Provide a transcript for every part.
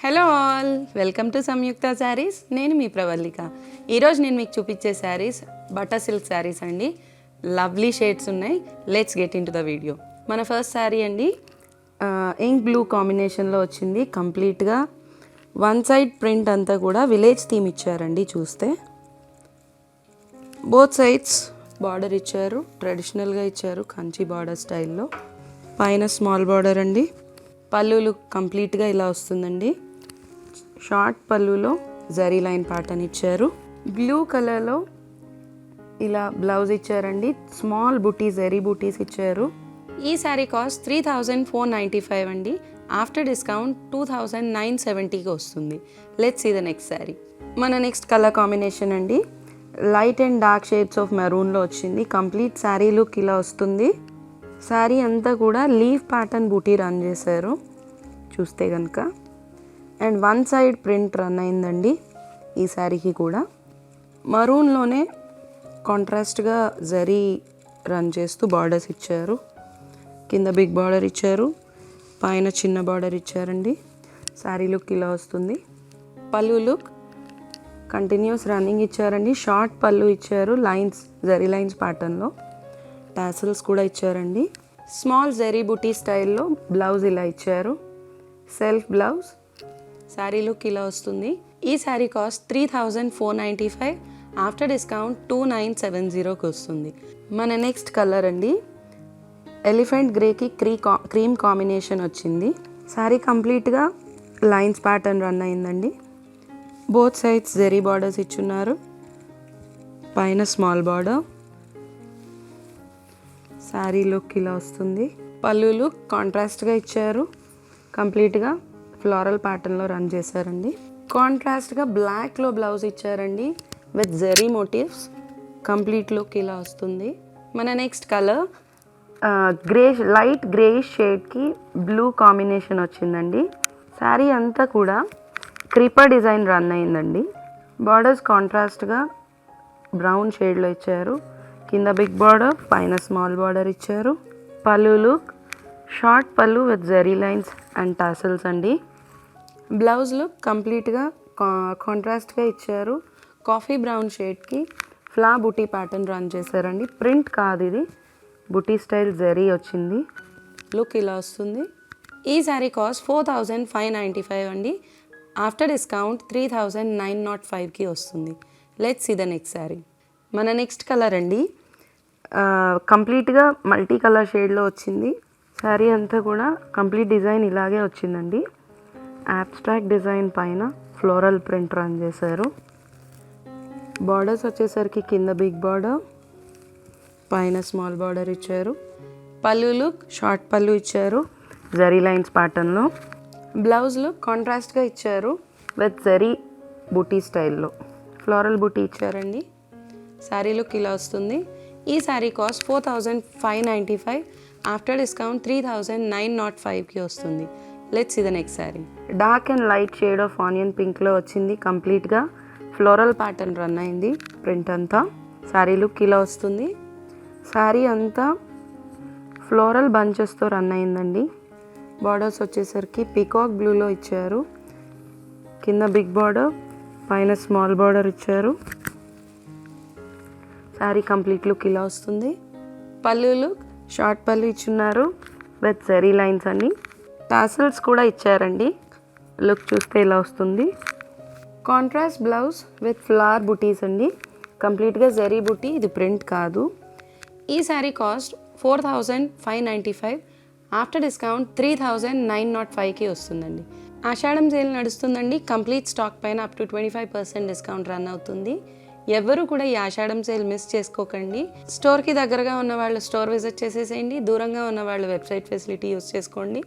Hello all, welcome to సంయుక్త శారీస్. నేను మీ ప్రవల్లిక. ఈరోజు నేను మీకు చూపించే శారీస్ బటర్ సిల్క్ శారీస్ అండి. లవ్లీ షేడ్స్ ఉన్నాయి. Let's get in to the video. మన ఫస్ట్ శారీ అండి, ఇంక్ బ్లూ కాంబినేషన్లో వచ్చింది. కంప్లీట్గా వన్ సైడ్ ప్రింట్ అంతా కూడా విలేజ్ థీమ్ ఇచ్చారండి. చూస్తే బోత్ సైడ్స్ బార్డర్ ఇచ్చారు, ట్రెడిషనల్గా ఇచ్చారు, కంచి బార్డర్ స్టైల్లో. పైన స్మాల్ బార్డర్ అండి. పళ్ళు లుక్ కంప్లీట్గా ఇలా వస్తుందండి. షార్ట్ పళ్ళులో జరీ లైన్ ప్యాటర్న్ ఇచ్చారు. బ్లూ కలర్లో ఇలా బ్లౌజ్ ఇచ్చారండి. స్మాల్ బుటీస్, జరీ బుటీస్ ఇచ్చారు. ఈ శారీ కాస్ట్ 3495 అండి. ఆఫ్టర్ డిస్కౌంట్ 2970కి వస్తుంది. Let's see the next sari. మన నెక్స్ట్ కలర్ కాంబినేషన్ అండి, light and dark shades of మెరూన్లో వచ్చింది. కంప్లీట్ శారీ లుక్ ఇలా వస్తుంది. శారీ అంతా కూడా లీఫ్ ప్యాటర్న్ బూటీ రన్ చేశారు చూస్తే కనుక. And one side print run అయిందండి ఈ శారీకి కూడా. మరూన్లోనే కాంట్రాస్ట్గా జరీ రన్ చేస్తూ బార్డర్స్ ఇచ్చారు. కింద బిగ్ బార్డర్ ఇచ్చారు, పైన చిన్న బార్డర్ ఇచ్చారండి. శారీ లుక్ ఇలా వస్తుంది. పళ్ళు లుక్ కంటిన్యూస్ రన్నింగ్ ఇచ్చారండి. షార్ట్ పళ్ళు ఇచ్చారు, లైన్స్ జరీ లైన్స్ ప్యాటర్న్లో. టాసిల్స్ కూడా ఇచ్చారండి. స్మాల్ జరీ బుటీ స్టైల్లో బ్లౌజ్ ఇలా ఇచ్చారు, సెల్ఫ్ బ్లౌజ్. శారీ లుక్ ఇలా వస్తుంది. ఈ శారీ కాస్ట్ 3495, ఆఫ్టర్ డిస్కౌంట్ 2970కి వస్తుంది. మన నెక్స్ట్ కలర్ అండి, ఎలిఫెంట్ గ్రేకి క్రీమ్ కాంబినేషన్ వచ్చింది. శారీ కంప్లీట్గా లైన్స్ ప్యాటర్న్ రన్ అయిందండి. బోత్ సైడ్స్ జరీ బార్డర్స్ ఇచ్చున్నారు, పైన స్మాల్ బార్డర్. శారీ లుక్ ఇలా వస్తుంది. పళ్ళు లుక్ కాంట్రాస్ట్గా ఇచ్చారు. కంప్లీట్గా ఫ్లోరల్ ప్యాటర్న్లో రన్ చేశారండి. కాంట్రాస్ట్గా బ్లాక్లో బ్లౌజ్ ఇచ్చారండి with zari motifs. Complete look ఇలా వస్తుంది. మన నెక్స్ట్ కలర్ లైట్ గ్రేష్ షేడ్కి బ్లూ కాంబినేషన్ వచ్చిందండి. శారీ అంతా కూడా క్రీపర్ డిజైన్ రన్ అయిందండి. బార్డర్స్ కాంట్రాస్ట్గా బ్రౌన్ షేడ్లో ఇచ్చారు. కింద బిగ్ బార్డర్, పైన స్మాల్ బార్డర్ ఇచ్చారు. పళ్ళు లుక్ షార్ట్ పళ్ళు with zari lines and tassels అండి. బ్లౌజ్ లుక్ కంప్లీట్గా కాంట్రాస్ట్గా ఇచ్చారు. కాఫీ బ్రౌన్ షేడ్కి ఫ్లా బుటీ ప్యాటర్న్ రన్ చేశారండి. ప్రింట్ కాదు ఇది, బుటీ స్టైల్ జరీ వచ్చింది. లుక్ ఇలా వస్తుంది. ఈ శారీ కాస్ట్ 4595 అండి. ఆఫ్టర్ డిస్కౌంట్ 3905కి వస్తుంది. Let's see the next sari. మన నెక్స్ట్ కలర్ అండి, కంప్లీట్గా మల్టీ కలర్ షేడ్లో వచ్చింది. శారీ అంతా కూడా కంప్లీట్ డిజైన్ ఇలాగే వచ్చిందండి. అబ్స్ట్రాక్ట్ డిజైన్ పైన ఫ్లోరల్ ప్రింట్ రన్ చేశారు. బార్డర్స్ వచ్చేసరికి కింద బిగ్ బార్డర్, పైన స్మాల్ బార్డర్ ఇచ్చారు. పళ్ళు లుక్ షార్ట్ పళ్ళు ఇచ్చారు జరీ లైన్స్ ప్యాటర్న్లో. బ్లౌజ్ లుక్ కాంట్రాస్ట్గా ఇచ్చారు విత్ జరీ బూటీ స్టైల్లో. ఫ్లోరల్ బూటీ ఇచ్చారండి. శారీ లుక్ ఇలా వస్తుంది. ఈ శారీ కాస్ట్ 4595, ఆఫ్టర్ డిస్కౌంట్ 3905కి వస్తుంది. Let's see the next sari. Dark and light shade of onion పింక్లో వచ్చింది. కంప్లీట్గా ఫ్లోరల్ ప్యాటర్న్ రన్ అయింది ప్రింట్ అంతా. శారీ లుక్ ఇలా వస్తుంది. శారీ అంతా ఫ్లోరల్ బంచెస్తో రన్ అయిందండి. బార్డర్స్ వచ్చేసరికి పీకాక్ బ్లూలో ఇచ్చారు. కింద బిగ్ బార్డర్, పైన స్మాల్ బార్డర్ ఇచ్చారు. శారీ కంప్లీట్ లుక్ ఇలా వస్తుంది. పళ్ళు లుక్ షార్ట్ పళ్ళు ఇచ్చున్నారు విత్ జరీ లైన్స్ అన్ని. టాసిల్స్ కూడా ఇచ్చారండి. లుక్ చూస్తే ఇలా వస్తుంది. కాంట్రాస్ట్ బ్లౌజ్ విత్ ఫ్లవర్ బుటీస్ అండి. కంప్లీట్గా జరీ బుటీ, ఇది ప్రింట్ కాదు. ఈ శారీ కాస్ట్ 4595, ఆఫ్టర్ డిస్కౌంట్ 3905కి వస్తుందండి. ఆషాఢం సేల్ నడుస్తుందండి. కంప్లీట్ స్టాక్ పైన అప్ టు 25% డిస్కౌంట్ రన్ అవుతుంది. ఎవరు కూడా ఈ ఆషాఢం సేల్ మిస్ చేసుకోకండి. స్టోర్కి దగ్గరగా ఉన్న వాళ్ళు స్టోర్ విజిట్ చేసేసేయండి. దూరంగా ఉన్న వాళ్ళు వెబ్సైట్ ఫెసిలిటీ యూస్ చేసుకోండి.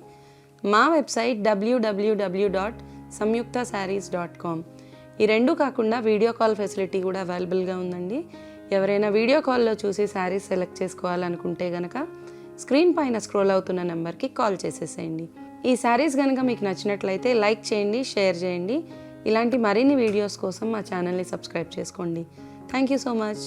మా వెబ్సైట్ www.samyuktasarees.com. ఈ రెండు కాకుండా వీడియో కాల్ ఫెసిలిటీ కూడా అవైలబుల్గా ఉందండి. ఎవరైనా వీడియో కాల్లో చూసి శారీస్ సెలెక్ట్ చేసుకోవాలనుకుంటే కనుక స్క్రీన్ పైన స్క్రోల్ అవుతున్న నెంబర్కి కాల్ చేసేసేయండి. ఈ శారీస్ కనుక మీకు నచ్చినట్లయితే లైక్ చేయండి, షేర్ చేయండి. ఇలాంటి మరిన్ని వీడియోస్ కోసం మా ఛానల్ని సబ్స్క్రైబ్ చేసుకోండి. Thank you so much.